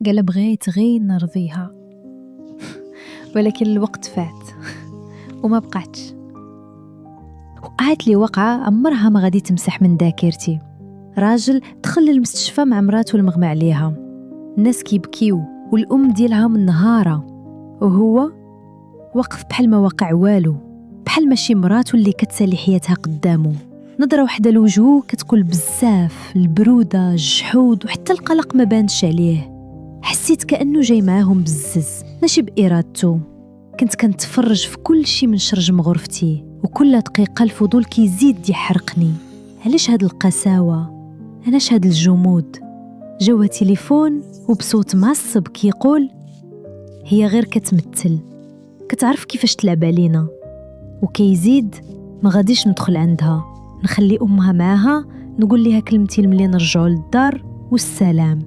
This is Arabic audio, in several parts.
قال بغيت غير نرضيها ولكن الوقت فات وما بقاتش. وقعت لي وقعة عمرها ما غادي تمسح من ذاكرتي. راجل دخل للمستشفى مع مراته المغمى عليها، الناس كيبكيو والأم ديالها منهارة، وهو وقف بحال ما وقع والو، بحال ماشي مراته اللي كتسالي حياتها قدامه. نظرة وحدة لوجهو كتقول بزاف، البرودة، الجحود وحتى القلق ما بانش عليه. حسيت كأنه جاي معاهم بزز ماشي بإرادته. كنت كنتفرج في كل شي من شرجم غرفتي، وكل دقيقة الفضول كيزيد يحرقني. علاش هاد القساوة؟ علاش هاد الجمود؟ جوا تليفون وبصوت معصب كيقول هي غير كتمثل، كتعرف كيفاش تلعب علينا. وكيزيد ما غاديش ندخل عندها، نخلي أمها معاها، نقول لها كلمتين ملي نرجعوا للدار والسلام.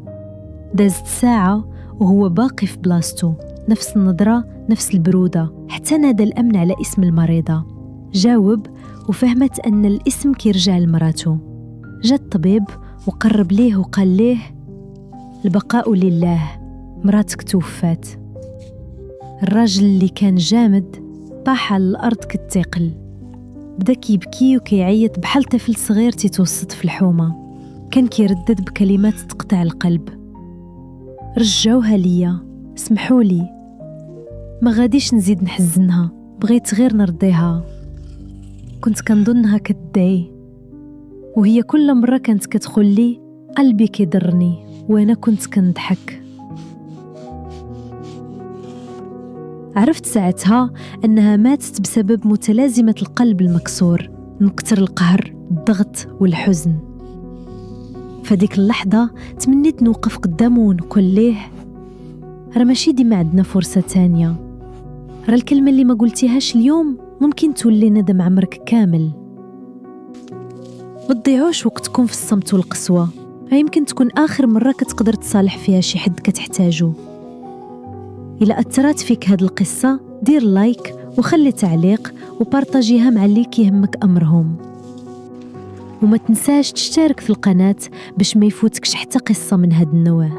دازت ساعة وهو باقي في بلاصتو، نفس النظرة، نفس البرودة، حتى نادى الأمن على اسم المريضة. جاوب وفهمت أن الاسم كيرجع لمراته. جا الطبيب وقرب ليه وقال ليه البقاء لله، مراتك توفات. الراجل اللي كان جامد طاح على الأرض كالثقل، بدا كيبكي وكيعيط بحال طفل صغير تيتوسط في الحومة. كان كيردد بكلمات تقطع القلب: رجعوها ليا، سمحولي، ما غاديش نزيد نحزنها، بغيت غير نرضيها. كنت كنظنها كتدعي، وهي كل مرة كانت كتقول لي قلبي كيضرني، وانا كنت كنضحك. عرفت ساعتها أنها ماتت بسبب متلازمة القلب المكسور من كتر القهر، الضغط والحزن. فديك اللحظة تمنيت نوقف قدامه ونقول ليه راه ماشي ديما عندنا فرصة تانية، راه الكلمة اللي ما قلتيهاش اليوم ممكن تولي ندم عمرك كامل. ما تضيعوش وقتكم في الصمت والقسوة، يمكن تكون آخر مرة كتقدر تصالح فيها شي حد كتحتاجه. إلا أثرت فيك هاد القصة دير لايك وخلي تعليق وبارطاجيها مع اللي كيهمك أمرهم، وما تنساش تشترك في القناة باش ما يفوتكش حتى قصة من هاد النوع.